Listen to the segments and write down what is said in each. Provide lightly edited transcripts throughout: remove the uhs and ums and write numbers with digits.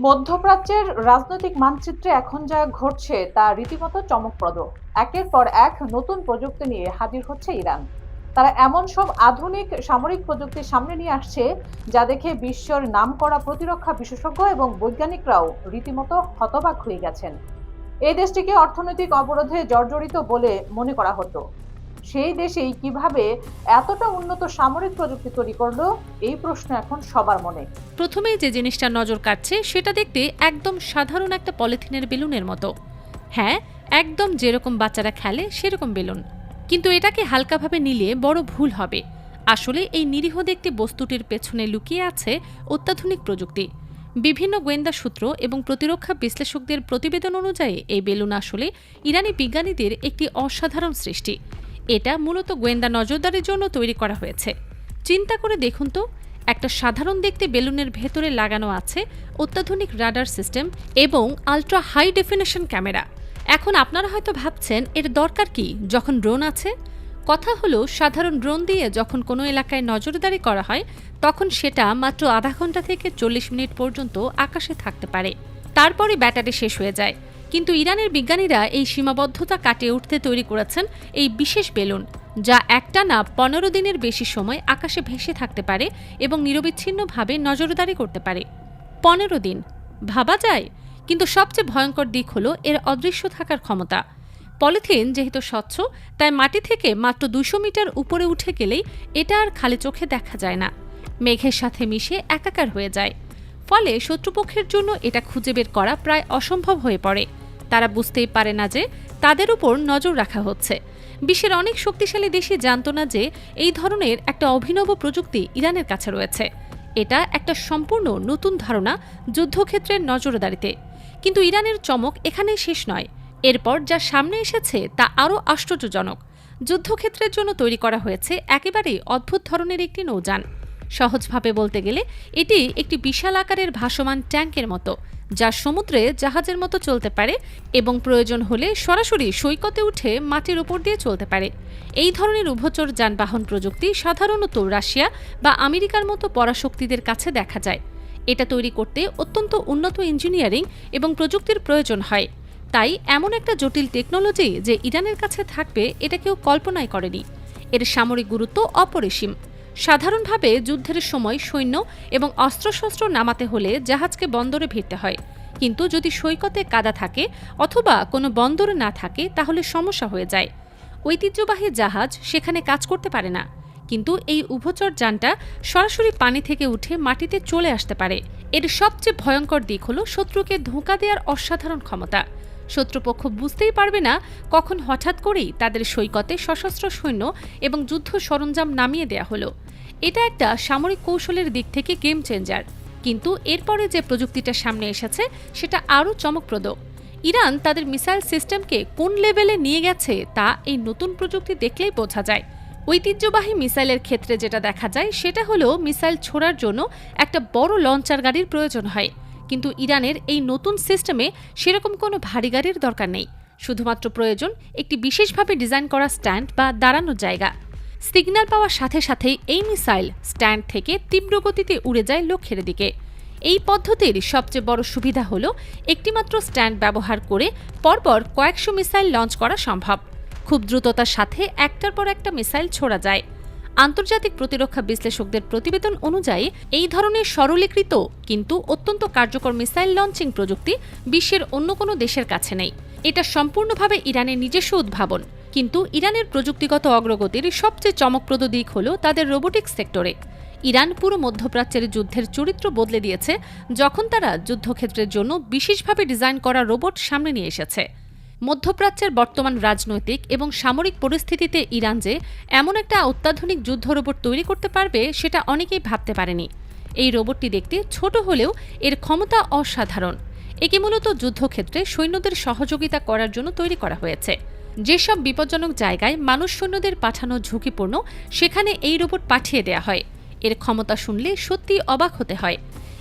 মধ্যপ্রাচ্যের রাজনৈতিক মানচিত্রে এখন যা ঘটছে তা রীতিমতো চমকপ্রদ। একের পর এক নতুন প্রযুক্তি নিয়ে হাজির হচ্ছে ইরান। তারা এমন সব আধুনিক সামরিক প্রযুক্তি সামনে নিয়ে আসছে যা দেখে বিশ্বর নামকরা প্রতিরক্ষা বিশেষজ্ঞ এবং বৈজ্ঞানিকরাও রীতিমতো হতবাক হয়ে গেছেন। এই দেশটিকে অর্থনৈতিক অবরোধে জর্জরিত বলে মনে করা হতো। সেই দেশেই কিভাবে এতটা উন্নত সামরিক প্রযুক্তি তৈরি করলো, এই প্রশ্ন এখন সবার মনে। প্রথমেই যে জিনিসটা নজর কাটছে সেটা দেখতে একদম সাধারণ একটা পলিথিনের বেলুনের মতো। হ্যাঁ, একদম যেরকম বাচ্চারা খেলে সেরকম বেলুন। কিন্তু এটাকে হালকাভাবে নিলে বড় ভুল হবে। আসলে এই নিরীহ দেখতে বস্তুটির পেছনে লুকিয়ে আছে অত্যাধুনিক প্রযুক্তি। বিভিন্ন গোয়েন্দা সূত্র এবং প্রতিরক্ষা বিশ্লেষকদের প্রতিবেদন অনুযায়ী এই বেলুন আসলে ইরানি বিজ্ঞানীদের একটি অসাধারণ সৃষ্টি। এটা মূলত গোয়েন্দা নজরদারির জন্য তৈরি করা হয়েছে। চিন্তা করে দেখুন তো, একটা সাধারণ দেখতে বেলুনের ভেতরে লাগানো আছে অত্যাধুনিক রাডার সিস্টেম এবং আলট্রা হাই ডেফিনেশন ক্যামেরা। এখন আপনারা হয়তো ভাবছেন এর দরকার কি যখন ড্রোন আছে। কথা হলো, সাধারণ ড্রোন দিয়ে যখন কোনো এলাকায় নজরদারি করা হয় তখন সেটা মাত্র আধা ঘন্টা থেকে 40 মিনিট পর্যন্ত আকাশে থাকতে পারে, তারপরে ব্যাটারি শেষ হয়ে যায়। কিন্তু ইরানের বিজ্ঞানীরা এই সীমাবদ্ধতা কাটিয়ে উঠতে তৈরি করেছেন এই বিশেষ বেলুন, যা একটানা 15 দিনের বেশি সময় আকাশে ভেসে থাকতে পারে এবং নিরবিচ্ছিন্নভাবে নজরদারি করতে পারে। 15 দিন ভাবা যায়? কিন্তু সবচেয়ে ভয়ঙ্কর দিক হলো এর অদৃশ্য থাকার ক্ষমতা। পলিথিন যেহেতু স্বচ্ছ, তাই মাটি থেকে মাত্র 200 মিটার উপরে উঠে গেলেই এটা আর খালি চোখে দেখা যায় না, মেঘের সাথে মিশে একাকার হয়ে যায়। ফলে শত্রুপক্ষের জন্য এটা খুঁজে বের করা প্রায় অসম্ভব হয়ে পড়ে। তারা বুঝতেই পারে না যে তাদের উপর নজর রাখা হচ্ছে। বিশ্বের অনেক শক্তিশালী দেশই জানত না যে এই ধরনের একটা অভিনব প্রযুক্তি ইরানের কাছে রয়েছে। এটা একটা সম্পূর্ণ নতুন ধারণা যুদ্ধক্ষেত্রের নজরদারিতে। কিন্তু ইরানের চমক এখানেই শেষ নয়। এরপর যা সামনে এসেছে তা আরও আশ্চর্যজনক। যুদ্ধক্ষেত্রের জন্য তৈরি করা হয়েছে একেবারেই অদ্ভুত ধরনের একটি নৌযান। সহজভাবে বলতে গেলে এটি একটি বিশাল আকারের ভাসমান ট্যাঙ্কের মতো, যা সমুদ্রে জাহাজের মতো চলতে পারে এবং প্রয়োজন হলে সরাসরি সৈকতে উঠে মাটির উপর দিয়ে চলতে পারে। এই ধরনের উভচর যানবাহন প্রযুক্তি সাধারণত রাশিয়া বা আমেরিকার মতো পরাশক্তিদের কাছে দেখা যায়। এটা তৈরি করতে অত্যন্ত উন্নত ইঞ্জিনিয়ারিং এবং প্রযুক্তির প্রয়োজন হয়। তাই এমন একটা জটিল টেকনোলজি যে ইরানের কাছে থাকবে এটা কেউ কল্পনাই করেনি। এর সামরিক গুরুত্ব অপরিসীম। সাধারণভাবে যুদ্ধের সময় সৈন্য এবং অস্ত্রশস্ত্র নামাতে হলে জাহাজকে বন্দরে ভিড়তে হয়। কিন্তু যদি সৈকতে কাদা থাকে অথবা কোনো বন্দরে না থাকে তাহলে সমস্যা হয়ে যায়। ঐতিহ্যবাহী জাহাজ সেখানে কাজ করতে পারে না। কিন্তু এই উভচর যানটা সরাসরি পানি থেকে উঠে মাটিতে চলে আসতে পারে। এর সবচেয়ে ভয়ঙ্কর দিক হলো শত্রুকে ধোঁকা দেওয়ার অসাধারণ ক্ষমতা। শত্রুপক্ষ বুঝতেই পারবে না কখন হঠাৎ করেই তাদের সৈকতে সশস্ত্র সৈন্য এবং যুদ্ধ সরঞ্জাম নামিয়ে দেয়া হলো। এটা একটা সামরিক কৌশলের দিক থেকে গেম চেঞ্জার। কিন্তু এরপরে যে প্রযুক্তিটা সামনে এসেছে সেটা আরও চমকপ্রদ। ইরান তাদের মিসাইল সিস্টেমকে কোন লেভেলে নিয়ে গেছে তা এই নতুন প্রযুক্তি দেখলেই বোঝা যায়। ঐতিহ্যবাহী মিসাইলের ক্ষেত্রে যেটা দেখা যায় সেটা হলো মিসাইল ছোড়ার জন্য একটা বড় লঞ্চার গাড়ির প্রয়োজন হয়। কিন্তু ইরানের এই নতুন সিস্টেমে সেরকম কোনো ভারী গাড়ির দরকার নেই। শুধুমাত্র প্রয়োজন একটি বিশেষভাবে ডিজাইন করা স্ট্যান্ড বা দাঁড়ানোর জায়গা। সিগন্যাল পাওয়ার সাথে সাথেই এই মিসাইল স্ট্যান্ড থেকে তীব্র গতিতে উড়ে যায় লক্ষ্যের দিকে। এই পদ্ধতির সবচেয়ে বড় সুবিধা হলো একটিমাত্র স্ট্যান্ড ব্যবহার করে পরপর কয়েকশো মিসাইল লঞ্চ করা সম্ভব। খুব দ্রুততার সাথে একটার পর একটা মিসাইল ছোড়া যায়। আন্তর্জাতিক প্রতিরক্ষা বিশ্লেষকদের প্রতিবেদন অনুযায়ী এই ধরনের সরলীকৃত কিন্তু অত্যন্ত কার্যকর মিসাইল লঞ্চিং প্রযুক্তি বিশ্বের অন্য কোনো দেশের কাছে নেই। এটা সম্পূর্ণভাবে ইরানের নিজস্ব উদ্ভাবন। কিন্তু ইরানের প্রযুক্তিগত অগ্রগতির সবচেয়ে চমকপ্রদ দিক হল তাদের রোবোটিক্স সেক্টরে। ইরান পুরো মধ্যপ্রাচ্যের যুদ্ধের চরিত্র বদলে দিয়েছে যখন তারা যুদ্ধক্ষেত্রের জন্য বিশেষভাবে ডিজাইন করা রোবট সামনে নিয়ে এসেছে। মধ্যপ্রাচ্যের বর্তমান রাজনৈতিক এবং সামরিক পরিস্থিতিতে ইরান যে এমন একটা অত্যাধুনিক যুদ্ধ রোবট তৈরি করতে পারবে সেটা অনেকেই ভাবতে পারেনি। এই রোবটটি দেখতে ছোট হলেও এর ক্ষমতা অসাধারণ। একে মূলত যুদ্ধক্ষেত্রে সৈন্যদের সহযোগিতা করার জন্য তৈরি করা হয়েছে। যেসব বিপজ্জনক জায়গায় মানুষ সৈন্যদের পাঠানো ঝুঁকিপূর্ণ সেখানে এই রোবট পাঠিয়ে দেয়া হয়। এর ক্ষমতা শুনলে সত্যি অবাক হতে হয়।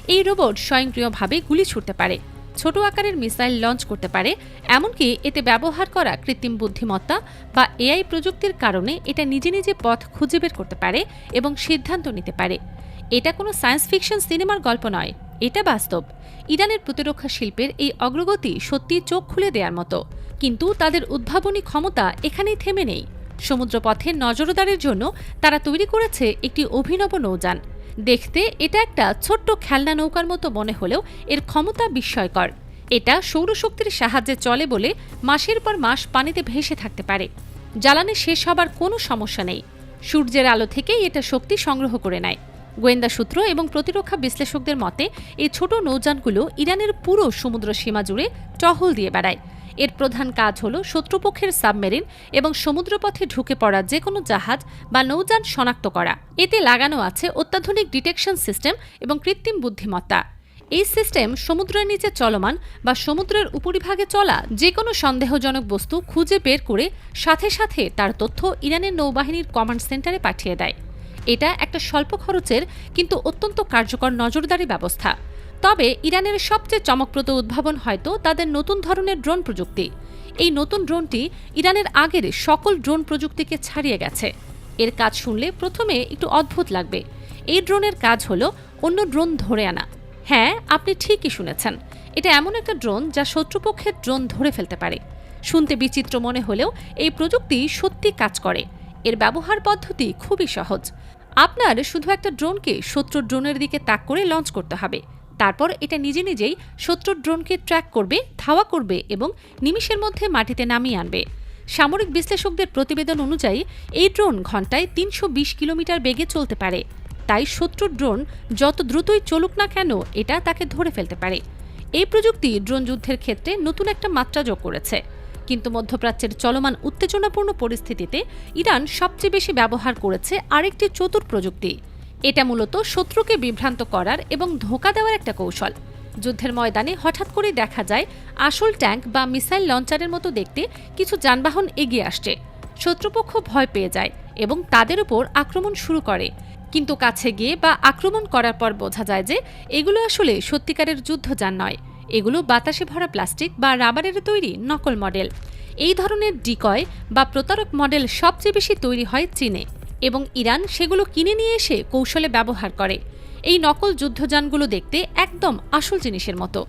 এই রোবট স্বয়ংক্রিয়ভাবে গুলি ছুড়তে পারে, ছোট আকারের মিসাইল লঞ্চ করতে পারে, এমনকি এতে ব্যবহার করা কৃত্রিম বুদ্ধিমত্তা বা এআই প্রযুক্তির কারণে এটা নিজে নিজে পথ খুঁজে বের করতে পারে এবং সিদ্ধান্ত নিতে পারে। এটা কোনো সায়েন্স ফিকশন সিনেমার গল্প নয়, এটা বাস্তব। ইরানের প্রতিরক্ষা শিল্পের এই অগ্রগতি সত্যি চোখ খুলে দেওয়ার মতো, কিন্তু তাদের উদ্ভাবনী ক্ষমতা এখানেই থেমে নেই। সমুদ্রপথে নজরদারির জন্য তারা তৈরি করেছে একটি অভিনব নৌযান। দেখতে এটা একটা ছোট্ট খেলনা নৌকার মতো মনে হলেও এর ক্ষমতা বিস্ময়কর। এটা সৌরশক্তির সাহায্যে চলে বলে মাসের পর মাস পানিতে ভেসে থাকতে পারে। জ্বালানি শেষ হবার কোনো সমস্যা নেই। সূর্যের আলো থেকেই এটা শক্তি সংগ্রহ করে নেয়। গোয়েন্দা সূত্র এবং প্রতিরক্ষা বিশ্লেষকদের মতে এই ছোট নৌযানগুলো ইরানের পুরো সমুদ্র সীমা জুড়ে টহল দিয়ে বেড়ায়। এর প্রধান কাজ হল শত্রুপক্ষের সাবমেরিন এবং সমুদ্রপথে ঢুকে পড়া যে কোনো জাহাজ বা নৌযান শনাক্ত করা। এতে লাগানো আছে অত্যাধুনিক ডিটেকশন সিস্টেম এবং কৃত্রিম বুদ্ধিমত্তা। এই সিস্টেম সমুদ্রের নিচে চলমান বা সমুদ্রের উপরিভাগে চলা যে কোনো সন্দেহজনক বস্তু খুঁজে বের করে সাথে সাথে তার তথ্য ইরানের নৌবাহিনীর কমান্ড সেন্টারে পাঠিয়ে দেয়। এটা একটা স্বল্প খরচের কিন্তু অত্যন্ত কার্যকর নজরদারি ব্যবস্থা। তবে ইরানের সবচেয়ে চমকপ্রদ উদ্ভাবন হয়তো তাদের নতুন ধরনের ড্রোন প্রযুক্তি। এই নতুন ড্রোনটি ইরানের আগের সকল ড্রোন প্রযুক্তিকে ছাড়িয়ে গেছে। এর কাজ শুনলে প্রথমে একটু অদ্ভুত লাগবে। এই ড্রোনের কাজ হলো অন্য ড্রোন ধরে আনা। হ্যাঁ, আপনি ঠিকই শুনেছেন। এটা এমন একটা ড্রোন যা শত্রুপক্ষের ড্রোন ধরে ফেলতে পারে। শুনতে বিচিত্র মনে হলেও এই প্রযুক্তি সত্যি কাজ করে। এর ব্যবহার পদ্ধতি খুবই সহজ। আপনার শুধু একটা ড্রোনকে শত্রুর ড্রোনের দিকে তাক করে লঞ্চ করতে হবে। তারপর এটা নিজে নিজেই শত্রুর ড্রোনকে ট্র্যাক করবে, ধাওয়া করবে এবং নিমিষের মধ্যে মাটিতে নামিয়ে আনবে। সামরিক বিশ্লেষকদের প্রতিবেদন অনুযায়ী এই ড্রোন ঘন্টায় ৩২০ কিলোমিটার বেগে চলতে পারে। তাই শত্রুর ড্রোন যত দ্রুতই চলুক না কেন এটা তাকে ধরে ফেলতে পারে। এই প্রযুক্তি ড্রোন যুদ্ধের ক্ষেত্রে নতুন একটা মাত্রা যোগ করেছে। কিন্তু মধ্যপ্রাচ্যের চলমান উত্তেজনাপূর্ণ পরিস্থিতিতে ইরান সবচেয়ে বেশি ব্যবহার করেছে আরেকটি চতুর প্রযুক্তি। এটা মূলত শত্রুকে বিভ্রান্ত করার এবং ধোঁকা দেওয়ার একটা কৌশল। যুদ্ধের ময়দানে হঠাৎ করে দেখা যায় আসল ট্যাঙ্ক বা মিসাইল লঞ্চারের মতো দেখতে কিছু যানবাহন এগিয়ে আসছে। শত্রুপক্ষ ভয় পেয়ে যায় এবং তাদের উপর আক্রমণ শুরু করে। কিন্তু কাছে গিয়ে বা আক্রমণ করার পর বোঝা যায় যে এগুলো আসলে সত্যিকারের যুদ্ধযান নয়। এগুলো বাতাসে ভরা প্লাস্টিক বা রাবারের তৈরি নকল মডেল। এই ধরনের ডিকয় বা প্রতারক মডেল সবচেয়ে বেশি তৈরি হয় চীনে এবং ইরান সেগুলো কিনে নিয়ে এসে কৌশলে ব্যবহার করে। এই নকল যুদ্ধযানগুলো দেখতে একদম আসল জিনিসের মতো।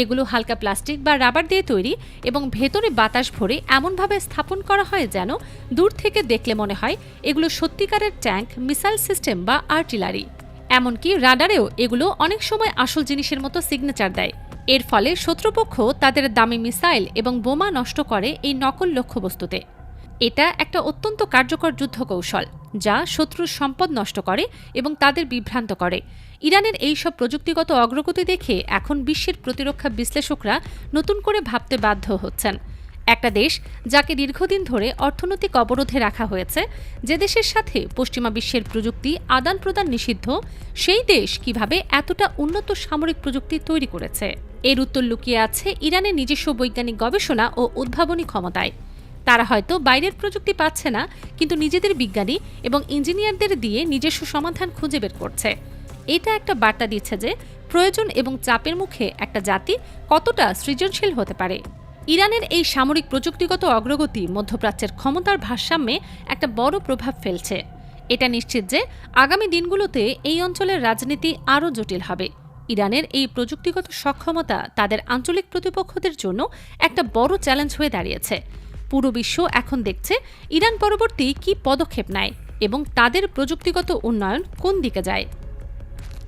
এগুলো হালকা প্লাস্টিক বা রাবার দিয়ে তৈরি এবং ভেতরে বাতাস ভরে এমনভাবে স্থাপন করা হয় যেন দূর থেকে দেখলে মনে হয় এগুলো সত্যিকারের ট্যাঙ্ক, মিসাইল সিস্টেম বা আর্টিলারি। এমনকি রাডারেও এগুলো অনেক সময় আসল জিনিসের মতো সিগনেচার দেয়। এর ফলে শত্রুপক্ষ তাদের দামি মিসাইল এবং বোমা নষ্ট করে এই নকল লক্ষ্যবস্তুতে। এটা একটা অত্যন্ত কার্যকর যুদ্ধ কৌশল যা শত্রুর সম্পদ নষ্ট করে এবং তাদের বিভ্রান্ত করে। ইরানের এই সব প্রযুক্তিগত অগ্রগতি দেখে এখন বিশ্বের প্রতিরক্ষা বিশ্লেষকরা নতুন করে ভাবতে বাধ্য হচ্ছেন। একটা দেশ যাকে দীর্ঘদিন ধরে অর্থনৈতিক অবরোধে রাখা হয়েছে, যে দেশের সাথে পশ্চিমা বিশ্বের প্রযুক্তি আদান প্রদান নিষিদ্ধ, সেই দেশ কিভাবে এতটা উন্নত সামরিক প্রযুক্তি তৈরি করেছে? এর উত্তর লুকিয়ে আছে ইরানের নিজস্ব বৈজ্ঞানিক গবেষণা ও উদ্ভাবনী ক্ষমতায়। তারা হয়তো বাইরের প্রযুক্তি পাচ্ছে না, কিন্তু নিজেদের বিজ্ঞানী এবং ইঞ্জিনিয়ারদের দিয়ে নিজস্ব সমাধান খুঁজে বের করছে। এটা একটা বার্তা দিচ্ছে যে প্রয়োজন এবং চাপের মুখে একটা জাতি কতটা সৃজনশীল হতে পারে। ইরানের এই সামরিক প্রযুক্তিগত অগ্রগতি মধ্যপ্রাচ্যের ক্ষমতার ভারসাম্যে একটা বড় প্রভাব ফেলছে। এটা নিশ্চিত যে আগামী দিনগুলোতে এই অঞ্চলের রাজনীতি আরও জটিল হবে। ইরানের এই প্রযুক্তিগত সক্ষমতা তাদের আঞ্চলিক প্রতিপক্ষদের জন্য একটা বড় চ্যালেঞ্জ হয়ে দাঁড়িয়েছে। পুরো বিশ্ব এখন দেখছে ইরান পরবর্তী কী পদক্ষেপ নেয় এবং তাদের প্রযুক্তিগত উন্নয়ন কোন দিকে যায়।